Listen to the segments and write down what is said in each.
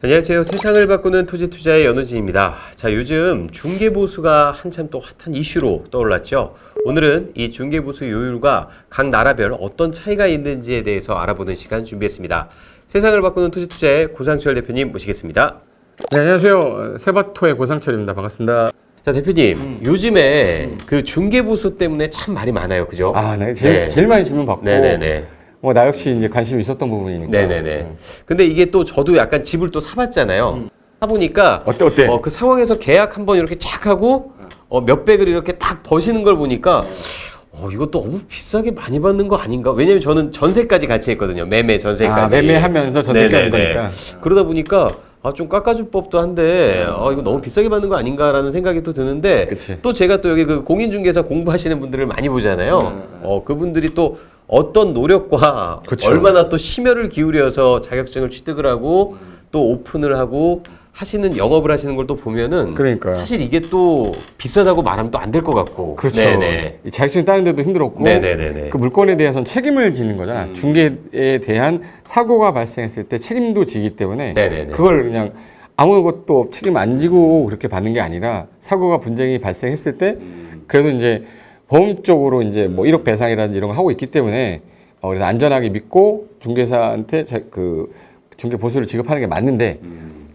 안녕하세요. 세상을 바꾸는 토지 투자의 연우진입니다. 자, 요즘 중개보수가 한참 또 핫한 이슈로 떠올랐죠. 오늘은 이 중개보수 요율과 각 나라별 어떤 차이가 있는지에 대해서 알아보는 시간 준비했습니다. 세상을 바꾸는 토지 투자의 고상철 대표님 모시겠습니다. 네, 안녕하세요. 세바토의 고상철입니다. 반갑습니다. 자, 대표님, 요즘에 그 중개보수 때문에 참 말이 많아요. 그죠? 아, 네. 제일 많이 질문 받고. 네네네. 뭐 나 역시 이제 관심이 있었던 부분이니까. 네네네. 근데 이게 또 저도 약간 집을 또 사봤잖아요. 사보니까 어때? 그 상황에서 계약 한번 이렇게 쫙 하고 몇백을 이렇게 딱 버시는 걸 보니까 이거 너무 비싸게 많이 받는 거 아닌가? 왜냐면 저는 전세까지 같이 했거든요. 매매 전세까지. 아, 매매하면서 전세까지 하는 거니까. 그러다 보니까 좀 깎아줄 법도 한데 이거 너무 비싸게 받는 거 아닌가라는 생각이 또 드는데 그치. 또 제가 또 여기 그 공인중개사 공부하시는 분들을 많이 보잖아요. 그분들이 또 어떤 노력과 그쵸. 얼마나 또 심혈을 기울여서 자격증을 취득을 하고 또 오픈을 하고 하시는 영업을 하시는 걸 또 보면은 그러니까요. 사실 이게 또 비싸다고 말하면 또 안 될 것 같고. 그렇죠. 네네. 이 자격증 따는 데도 힘들었고. 네네네네. 그 물건에 대해서는 책임을 지는 거잖아. 중개에 대한 사고가 발생했을 때 책임도 지기 때문에. 네네네. 그걸 그냥 아무것도 책임 안 지고 그렇게 받는 게 아니라 사고가 분쟁이 발생했을 때 그래도 이제 보험 쪽으로 이제 뭐 1억 배상이라든지 이런 거 하고 있기 때문에 그래서 안전하게 믿고 중개사한테 그 중개 보수를 지급하는 게 맞는데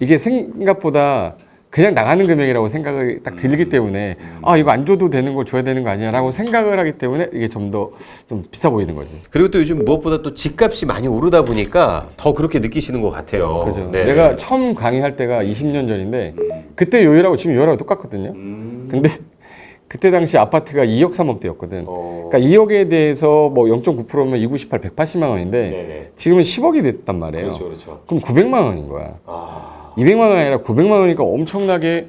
이게 생각보다 그냥 나가는 금액이라고 생각이 딱 들기 때문에 이거 안 줘도 되는 거 줘야 되는 거 아니야라고 생각을 하기 때문에 이게 좀 더 좀 비싸 보이는 거지. 그리고 또 요즘 무엇보다 또 집값이 많이 오르다 보니까 더 그렇게 느끼시는 것 같아요. 그죠. 네네. 내가 처음 강의할 때가 20년 전인데 그때 요율하고 지금 요율하고 똑같거든요. 근데 그때 당시 아파트가 2억 3억대였거든. 그러니까 2억에 대해서 뭐 0.9%면 298, 180만 원인데 네네. 지금은 10억이 됐단 말이에요. 그렇죠, 그렇죠. 그럼 900만 원인 거야. 200만 원이 아니라 900만 원이니까 엄청나게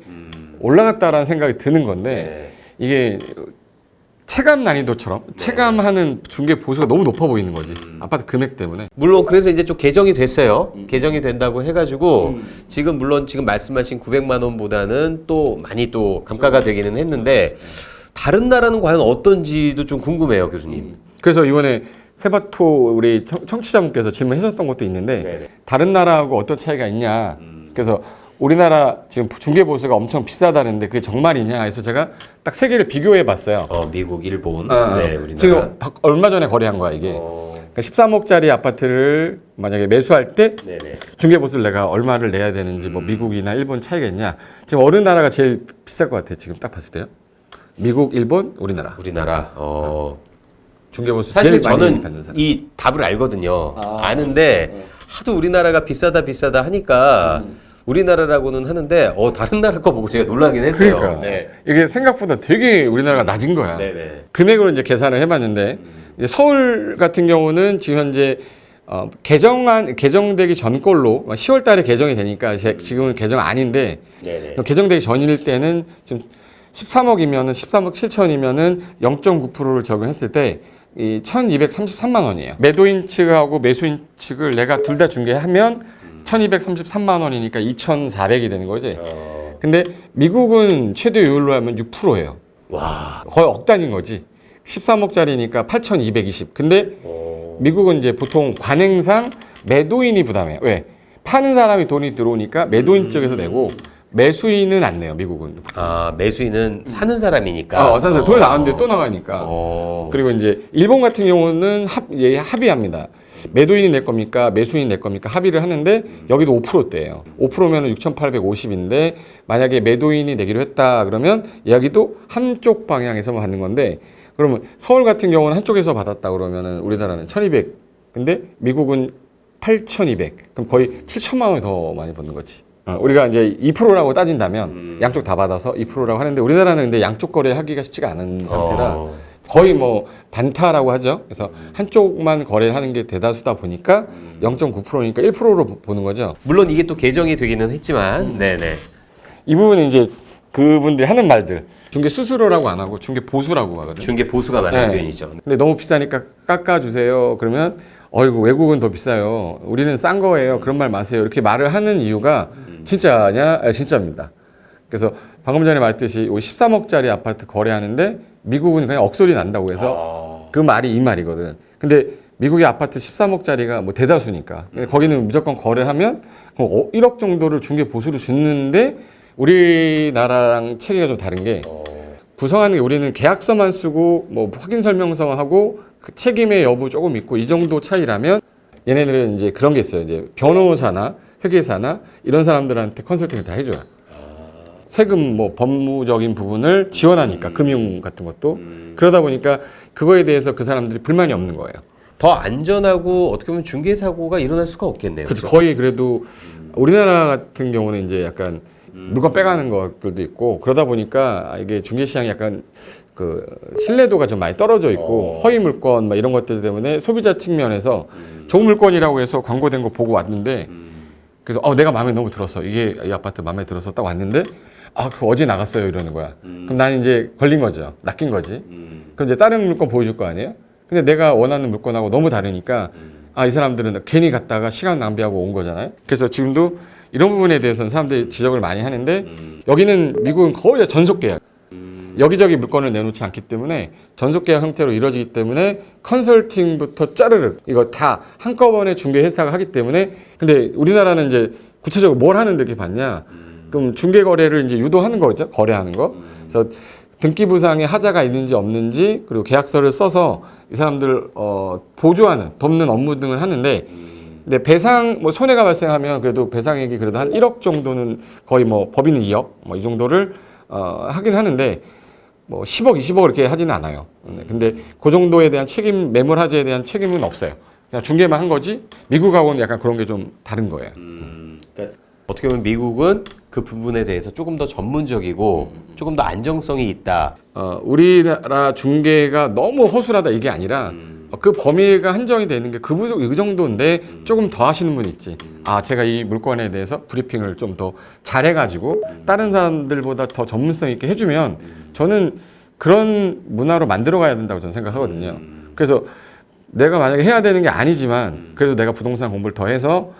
올라갔다라는 생각이 드는 건데 이게 체감 난이도처럼 체감하는 중개 보수가 너무 높아 보이는 거지. 아파트 금액 때문에. 물론 그래서 이제 좀 개정이 됐어요. 개정이 된다고 해가지고 지금 물론 지금 말씀하신 900만 원보다는 또 많이 또 감가가 되기는 했는데 다른 나라는 과연 어떤지도 좀 궁금해요, 교수님. 그래서 이번에 세바토 우리 청취자분께서 질문하셨던 것도 있는데 네네. 다른 나라하고 어떤 차이가 있냐. 그래서 우리나라 지금 중개 보수가 엄청 비싸다는데 그게 정말이냐 해서 제가 딱 세 개를 비교해 봤어요. 미국, 일본, 네, 우리나라. 지금 얼마 전에 거래한 거야 이게. 그러니까 13억짜리 아파트를 만약에 매수할 때 네네. 중개 보수를 내가 얼마를 내야 되는지 뭐 미국이나 일본 차이가 있냐. 지금 어느 나라가 제일 비쌀 것 같아 지금 딱 봤을 때요. 미국, 일본, 우리나라. 우리나라. 중개 보수 사실 제일 많이 저는 받는 사람. 이 답을 알거든요. 아는데 하도 우리나라가 비싸다 하니까 우리나라라고는 하는데 다른 나라 거 보고 제가 놀라긴 했어요. 그러니까 네. 이게 생각보다 되게 우리나라가 낮은 거야. 네네. 금액으로 이제 계산을 해봤는데 이제 서울 같은 경우는 지금 현재 개정되기 전 걸로 10월달에 개정이 되니까 지금은 개정 아닌데 네네. 개정되기 전일 때는 지금 13억이면은 13억 7천이면은 0.9%를 적용했을 때 이 1,233만 원이에요. 매도인 측하고 매수인 측을 내가 둘 다 중개하면 1,233만 원이니까 2,400이 되는 거지. 근데 미국은 최대 요율로 하면 6%예요. 와. 거의 억 단인 거지. 13억짜리니까 8,220. 근데 미국은 이제 보통 관행상 매도인이 부담해요. 왜? 파는 사람이 돈이 들어오니까 매도인 쪽에서 내고 매수인은 안 내요, 미국은. 매수인은 사는 사람이니까. 사는 사람 돈을 나갔는데 또 나가니까. 그리고 이제 일본 같은 경우는 합의합니다. 매도인이 낼 겁니까? 매수인이 낼 겁니까? 합의를 하는데 여기도 5%대예요. 5%면 6,850인데 만약에 매도인이 내기로 했다 그러면 여기도 한쪽 방향에서만 받는 건데 그러면 서울 같은 경우는 한쪽에서 받았다 그러면은 우리나라는 1,200. 근데 미국은 8,200. 그럼 거의 7천만 원이 더 많이 받는 거지. 우리가 이제 2%라고 따진다면 양쪽 다 받아서 2%라고 하는데 우리나라는 근데 양쪽 거래하기가 쉽지가 않은 상태라 거의 뭐 단타라고 하죠. 그래서 한쪽만 거래를 하는 게 대다수다 보니까 0.9%니까 1%로 보는 거죠. 물론 이게 또 개정이 되기는 했지만, 네네. 이 부분은 이제 그분들이 하는 말들. 중개 수수료라고 안 하고 중개 보수라고 하거든요. 중개 보수가 많은 네. 표현이죠. 근데 너무 비싸니까 깎아주세요. 그러면 어이구 외국은 더 비싸요. 우리는 싼 거예요. 그런 말 마세요. 이렇게 말을 하는 이유가 진짜냐? 진짜입니다. 그래서 방금 전에 말했듯이 13억짜리 아파트 거래하는데 미국은 그냥 억소리 난다고 해서 그 말이 이 말이거든. 근데 미국의 아파트 13억짜리가 뭐 대다수니까. 거기는 무조건 거래를 하면 1억 정도를 중개 보수로 주는데 우리나라랑 체계가 좀 다른 게 구성하는 게 우리는 계약서만 쓰고 뭐 확인 설명서하고 그 책임의 여부 조금 있고 이 정도 차이라면 얘네들은 이제 그런 게 있어요. 이제 변호사나 회계사나 이런 사람들한테 컨설팅을 다 해줘요. 세금 뭐 법무적인 부분을 지원하니까 금융 같은 것도 그러다 보니까 그거에 대해서 그 사람들이 불만이 없는 거예요. 더 안전하고 어떻게 보면 중개 사고가 일어날 수가 없겠네요. 그렇죠. 거의 그래도 우리나라 같은 경우는 이제 약간 물건 빼가는 것들도 있고 그러다 보니까 이게 중개 시장이 약간 그 신뢰도가 좀 많이 떨어져 있고 허위 물건 막 이런 것들 때문에 소비자 측면에서 좋은 물건이라고 해서 광고된 거 보고 왔는데 그래서 내가 마음에 너무 들었어. 이게 이 아파트 마음에 들어서 딱 왔는데 그 어제 나갔어요 이러는 거야. 그럼 나는 이제 걸린 거죠. 낚인 거지. 그럼 이제 다른 물건 보여줄 거 아니에요? 근데 내가 원하는 물건하고 너무 다르니까 이 사람들은 괜히 갔다가 시간 낭비하고 온 거잖아요. 그래서 지금도 이런 부분에 대해서는 사람들이 지적을 많이 하는데 여기는 미국은 거의 전속 계약. 여기저기 물건을 내놓지 않기 때문에 전속 계약 형태로 이루어지기 때문에 컨설팅부터 짜르륵 이거 다 한꺼번에 중개 회사가 하기 때문에 근데 우리나라는 이제 구체적으로 뭘 하는데 이렇게 봤냐? 그럼 중개 거래를 이제 유도하는 거죠. 거래하는 거. 그래서 등기부상에 하자가 있는지 없는지 그리고 계약서를 써서 이 사람들 보조하는 돕는 업무 등을 하는데 근데 배상 뭐 손해가 발생하면 그래도 배상액이 그래도 한 1억 정도는 거의 뭐 법인은 2억 뭐 이 정도를 하긴 하는데 뭐 10억, 20억 이렇게 하지는 않아요. 근데 그 정도에 대한 책임, 매물 화재에 대한 책임은 없어요. 그냥 중개만 한 거지 미국하고는 약간 그런 게 좀 다른 거예요. 그러니까 어떻게 보면 미국은 그 부분에 대해서 조금 더 전문적이고 조금 더 안정성이 있다. 우리나라 중개가 너무 허술하다 이게 아니라 그 범위가 한정이 되는 게 그 정도인데 조금 더 하시는 분이 있지. 제가 이 물건에 대해서 브리핑을 좀 더 잘해가지고 다른 사람들보다 더 전문성 있게 해주면 저는 그런 문화로 만들어 가야 된다고 저는 생각하거든요. 그래서 내가 만약에 해야 되는 게 아니지만 그래도 내가 부동산 공부를 더 해서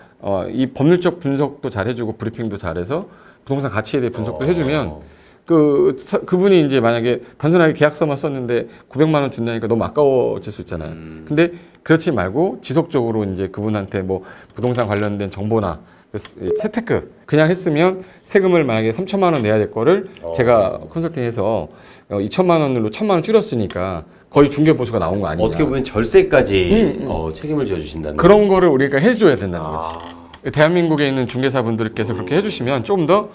이 법률적 분석도 잘 해주고 브리핑도 잘해서 부동산 가치에 대해 분석도 해주면 그분이 이제 만약에 단순하게 계약서만 썼는데 900만 원 준다니까 너무 아까워질 수 있잖아요. 근데 그렇지 말고 지속적으로 이제 그분한테 뭐 부동산 관련된 정보나 재테크 그냥 했으면 세금을 만약에 3천만 원 내야 될 거를 제가 컨설팅해서 2천만 원으로 1천만 원 줄였으니까 거의 중개 보수가 나온 거 아니냐. 어떻게 보면 절세까지 책임을 져주신다는 그런 거를 우리가 해줘야 된다는 거지. 대한민국에 있는 중개사분들께서 그렇게 해주시면 좀 더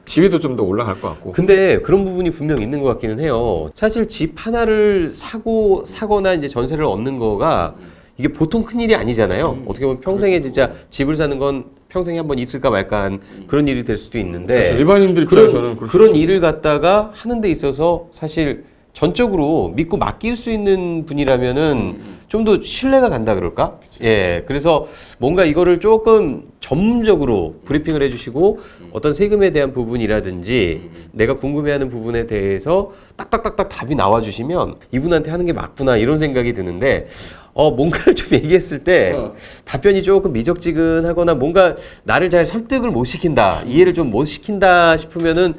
지위도 좀 더 올라갈 것 같고. 근데 그런 부분이 분명 있는 것 같기는 해요. 사실 집 하나를 사거나 이제 전세를 얻는 거가 이게 보통 큰 일이 아니잖아요. 어떻게 보면 평생에 진짜 집을 사는 건 평생에 한번 있을까 말까 한 그런 일이 될 수도 있는데 그렇죠. 일반인들 입장에서는 그런 일을 갖다가 하는 데 있어서 사실 전적으로 믿고 맡길 수 있는 분이라면은 좀 더 신뢰가 간다 그럴까? 예. 그래서 뭔가 이거를 조금 전문적으로 브리핑을 해주시고 어떤 세금에 대한 부분이라든지 내가 궁금해하는 부분에 대해서 딱딱딱딱 답이 나와주시면 이분한테 하는 게 맞구나 이런 생각이 드는데 뭔가를 좀 얘기했을 때 답변이 조금 미적지근하거나 뭔가 나를 잘 설득을 못 시킨다, 이해를 좀 못 시킨다 싶으면은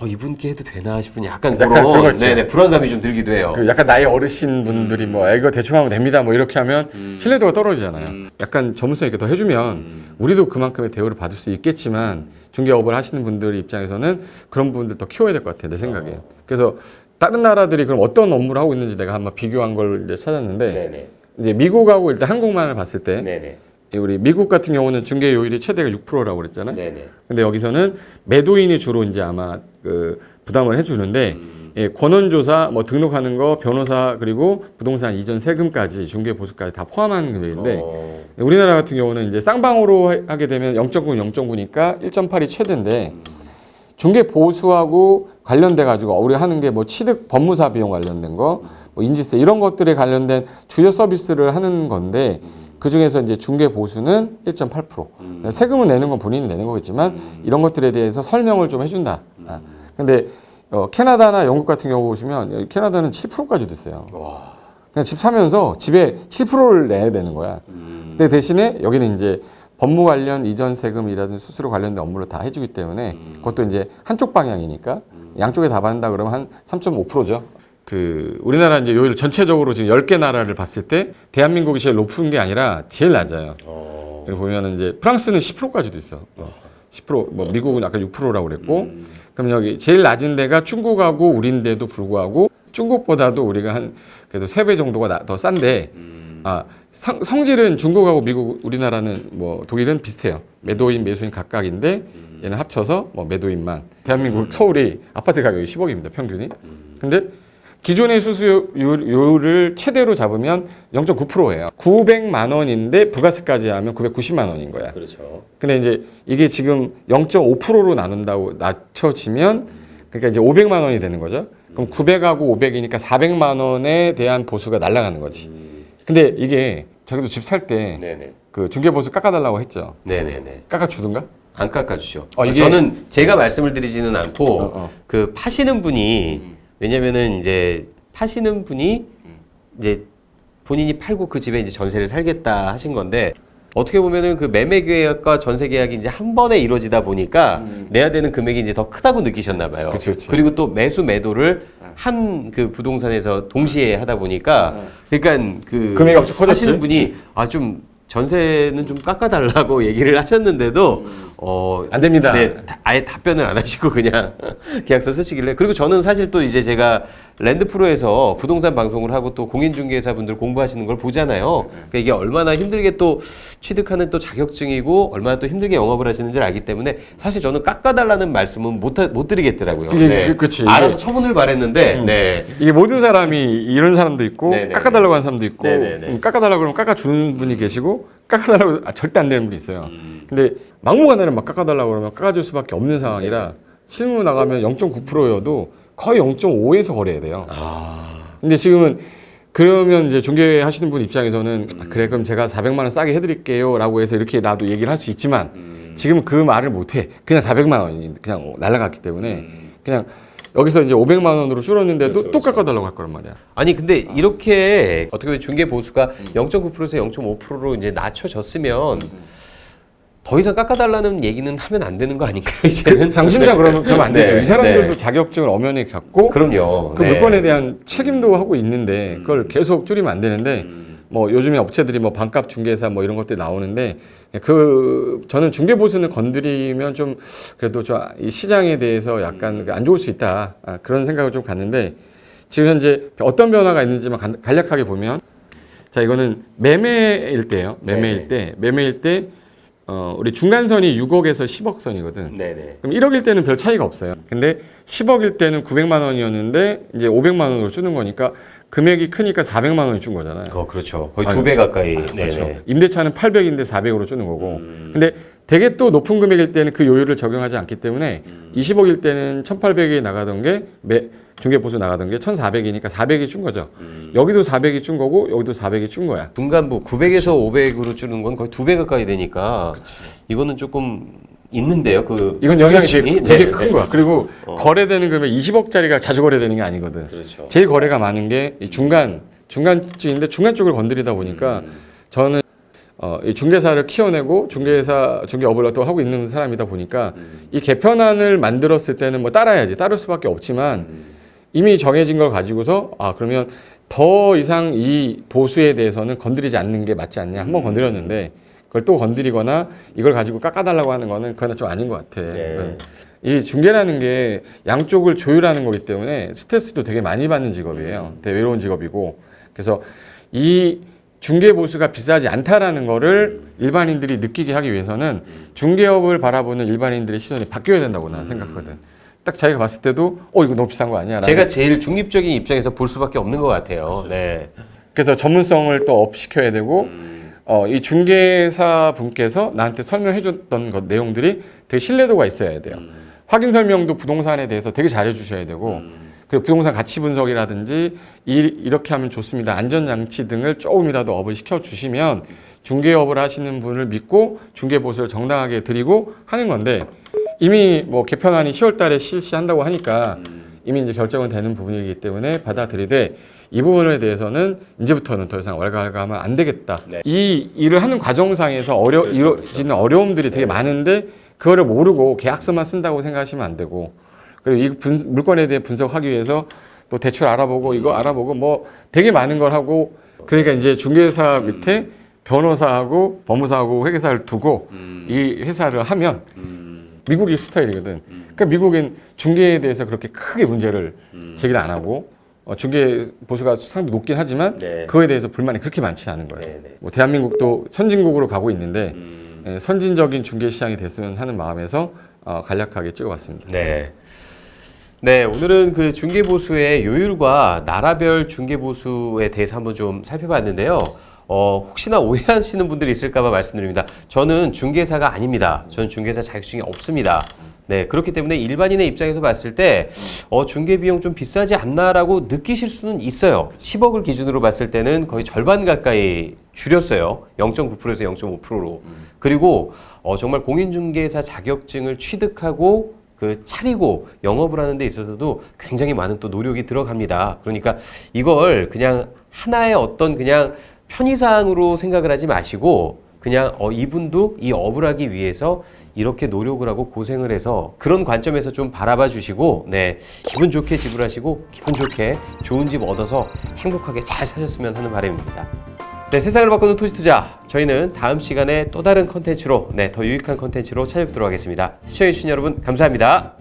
이분께 해도 되나 싶은 약간 그런 네네 불안감이 좀 들기도 해요. 약간 나이 어르신 분들이 이거 대충 하면 됩니다 뭐 이렇게 하면 신뢰도가 떨어지잖아요. 약간 전문성 있게 더 해주면 우리도 그만큼의 대우를 받을 수 있겠지만 중개업을 하시는 분들 입장에서는 그런 부분들 더 키워야 될 것 같아요 내 생각에. 그래서 다른 나라들이 그럼 어떤 업무를 하고 있는지 내가 한번 비교한 걸 이제 찾았는데 네네. 이제 미국하고 일단 한국만을 봤을 때 네네. 우리 미국 같은 경우는 중개 요율이 최대가 6%라고 그랬잖아요. 네네. 근데 여기서는 매도인이 주로 이제 아마 부담을 해주는데 권원조사, 뭐 등록하는 거, 변호사 그리고 부동산 이전 세금까지 중개 보수까지 다 포함하는 금액인데 우리나라 같은 경우는 이제 쌍방으로 하게 되면 0.9, 0.9니까 1.8이 최대인데 중개 보수하고 관련돼 가지고 우리가 하는 게 뭐 취득 법무사 비용 관련된 거, 뭐 인지세 이런 것들에 관련된 주요 서비스를 하는 건데. 그 중에서 이제 중개 보수는 1.8%. 세금을 내는 건 본인이 내는 거겠지만 이런 것들에 대해서 설명을 좀 해준다. 근데 캐나다나 영국 같은 경우 보시면 캐나다는 7%까지 됐어요. 그냥 집 사면서 집에 7%를 내야 되는 거야. 근데 대신에 여기는 이제 법무 관련 이전 세금이라든지 수수료 관련된 업무를 다 해주기 때문에 그것도 이제 한쪽 방향이니까 양쪽에 다 받는다 그러면 한 3.5%죠. 그 우리나라 이제 요율 전체적으로 지금 10개 나라를 봤을 때 대한민국이 제일 높은 게 아니라 제일 낮아요. 여기 보면은 이제 프랑스는 10%까지도 있어. 10%, 뭐 미국은 아까 6%라고 그랬고, 그럼 여기 제일 낮은 데가 중국하고 우리인데도 불구하고 중국보다도 우리가 한 그래도 3배 정도가 더 싼데, 성질은 중국하고 미국, 우리나라는 뭐 독일은 비슷해요. 매도인, 매수인 각각인데 얘는 합쳐서 뭐 매도인만. 대한민국 서울이 아파트 가격이 10억입니다, 평균이. 근데 기존의 수수료를 최대로 잡으면 0.9%예요. 900만 원인데 부가세까지 하면 990만 원인 거야. 그렇죠. 근데 이제 이게 지금 0.5%로 나눈다고 낮춰지면 그러니까 이제 500만 원이 되는 거죠. 그럼 900하고 500이니까 400만 원에 대한 보수가 날아가는 거지. 근데 이게 저기도 집 살 때 그 중개보수 깎아달라고 했죠. 네네네. 깎아주든가? 안 깎아주죠. 이게 저는 제가 말씀을 드리지는 않고 그 파시는 분이 왜냐면은 이제 파시는 분이 이제 본인이 팔고 그 집에 이제 전세를 살겠다 하신 건데 어떻게 보면은 그 매매 계약과 전세 계약이 이제 한 번에 이루어지다 보니까 내야 되는 금액이 이제 더 크다고 느끼셨나 봐요. 그치. 그리고 또 매수 매도를 한 그 부동산에서 동시에 하다 보니까 그러니까 그 금액이 엄청 커졌지? 하시는 분이 좀 전세는 좀 깎아달라고 얘기를 하셨는데도 안 됩니다. 네, 아예 답변을 안 하시고 그냥 계약서 쓰시길래 그리고 저는 사실 또 이제 제가 랜드프로에서 부동산 방송을 하고 또 공인중개사분들 공부하시는 걸 보잖아요. 그러니까 이게 얼마나 힘들게 또 취득하는 또 자격증이고 얼마나 또 힘들게 영업을 하시는지를 알기 때문에 사실 저는 깎아달라는 말씀은 못 드리겠더라고요. 그치. 알아서 처분을 바랬는데 네. 이게 모든 사람이 이런 사람도 있고 네네네. 깎아달라고 하는 사람도 있고 네네네. 깎아달라고 그러면 깎아주는 분이 계시고 깎아달라고 절대 안 되는 분이 있어요. 근데 막무가내로 막 깎아달라고 그러면 깎아줄 수밖에 없는 상황이라 실무 나가면 0.9%여도 거의 0.5에서 거래해야 돼요. 근데 지금은 그러면 이제 중개하시는 분 입장에서는 그래 그럼 제가 400만 원 싸게 해드릴게요 라고 해서 이렇게 나도 얘기를 할 수 있지만 지금은 그 말을 못해. 그냥 400만 원이 그냥 날아갔기 때문에 그냥 여기서 이제 500만 원으로 줄었는데도 또 깎아달라고 할 거란 말이야. 아니 근데 이렇게 어떻게 보면 중개 보수가 0.9%에서 0.5%로 이제 낮춰졌으면 더 이상 깎아달라는 얘기는 하면 안 되는 거 아닌가요? 이제는 장심상 그러면 안 되죠. 네, 이 사람들도 자격증을 엄연히 갖고 그럼요. 그 물건에 대한 책임도 하고 있는데 그걸 계속 줄이면 안 되는데 뭐 요즘에 업체들이 뭐 반값 중개사 뭐 이런 것들이 나오는데 저는 중개 보수는 건드리면 좀 그래도 이 시장에 대해서 약간 안 좋을 수 있다 그런 생각을 좀 갖는데 지금 현재 어떤 변화가 있는지만 간략하게 보면 자 이거는 매매일 때예요. 매매일 때 우리 중간선이 6억에서 10억 선이거든. 네네. 그럼 1억일 때는 별 차이가 없어요. 근데 10억일 때는 900만 원이었는데 이제 500만 원으로 주는 거니까 금액이 크니까 400만 원이 준 거잖아요. 그렇죠. 거의 2배 가까이. 그렇죠. 임대차는 800인데 400으로 주는 거고. 근데 되게 또 높은 금액일 때는 그 요율을 적용하지 않기 때문에 20억일 때는 1,800이 나가던 게 중개보수 나가던 게 1,400이니까 400이 준 거죠. 여기도 400이 준 거고 여기도 400이 준 거야. 중간부 900에서 500으로 주는 건 거의 2배 가까이 되니까 이거는 조금 있는데요. 이건 영향이 되게 네, 큰 거야. 그리고 거래되는 금액 20억짜리가 자주 거래되는 게 아니거든. 그렇죠. 제일 거래가 많은 게 이 중간쯤인데 중간 쪽을 건드리다 보니까 저는 이 중개사를 키워내고 중개업을 또 하고 있는 사람이다 보니까 이 개편안을 만들었을 때는 뭐 따라야지 따를 수밖에 없지만 이미 정해진 걸 가지고서 그러면 더 이상 이 보수에 대해서는 건드리지 않는 게 맞지 않냐 한번 건드렸는데 그걸 또 건드리거나 이걸 가지고 깎아달라고 하는 거는 그건 좀 아닌 것 같아. 네. 이 중개라는 게 양쪽을 조율하는 거기 때문에 스트레스도 되게 많이 받는 직업이에요. 되게 외로운 직업이고 그래서 이 중개 보수가 비싸지 않다라는 거를 일반인들이 느끼게 하기 위해서는 중개업을 바라보는 일반인들의 시선이 바뀌어야 된다고 나는 생각하거든. 딱 자기가 봤을 때도 이거 너무 비싼 거 아니야? 제가 제일 중립적인 입장에서 볼 수밖에 없는 것 같아요. 네. 그래서 전문성을 또 업시켜야 되고 이 중개사 분께서 나한테 설명해 줬던 내용들이 되게 신뢰도가 있어야 돼요. 확인 설명도 부동산에 대해서 되게 잘해 주셔야 되고 그리고 부동산 가치 분석이라든지 이렇게 하면 좋습니다. 안전장치 등을 조금이라도 업을 시켜주시면 중개업을 하시는 분을 믿고 중개보수를 정당하게 드리고 하는 건데 이미 뭐 개편안이 10월 달에 실시한다고 하니까 이미 이제 결정은 되는 부분이기 때문에 받아들이되 이 부분에 대해서는 이제부터는 더 이상 왈가왈가하면 안 되겠다. 네. 이 일을 하는 과정상에서 이루어지는 어려움들이 되게 많은데 그거를 모르고 계약서만 쓴다고 생각하시면 안 되고, 그리고 이 물건에 대해 분석하기 위해서 또 대출 알아보고 이거 알아보고 뭐 되게 많은 걸 하고, 그러니까 이제 중개사 밑에 변호사하고 법무사하고 회계사를 두고 이 회사를 하면 미국이 스타일이거든. 그러니까 미국엔 중개에 대해서 그렇게 크게 문제를 제기를 안 하고, 중개 보수가 상당히 높긴 하지만 네. 그거에 대해서 불만이 그렇게 많지 않은 거예요. 네, 네. 뭐 대한민국도 선진국으로 가고 있는데 선진적인 중개 시장이 됐으면 하는 마음에서 간략하게 찍어봤습니다. 네. 네, 오늘은 그 중개보수의 요율과 나라별 중개보수에 대해서 한번 좀 살펴봤는데요. 혹시나 오해하시는 분들이 있을까봐 말씀드립니다. 저는 중개사가 아닙니다. 저는 중개사 자격증이 없습니다. 네, 그렇기 때문에 일반인의 입장에서 봤을 때, 중개 비용 좀 비싸지 않나라고 느끼실 수는 있어요. 10억을 기준으로 봤을 때는 거의 절반 가까이 줄였어요. 0.9%에서 0.5%로. 그리고, 정말 공인중개사 자격증을 취득하고, 차리고 영업을 하는 데 있어서도 굉장히 많은 또 노력이 들어갑니다. 그러니까 이걸 그냥 하나의 어떤 그냥 편의사항으로 생각을 하지 마시고, 그냥 이분도 이 업을 하기 위해서 이렇게 노력을 하고 고생을 해서 그런 관점에서 좀 바라봐 주시고, 네, 기분 좋게 지불하시고 기분 좋게 좋은 집 얻어서 행복하게 잘 사셨으면 하는 바람입니다. 네, 세상을 바꾸는 토지투자, 저희는 다음 시간에 또 다른 컨텐츠로, 네, 더 유익한 컨텐츠로 찾아뵙도록 하겠습니다. 시청해주신 여러분 감사합니다.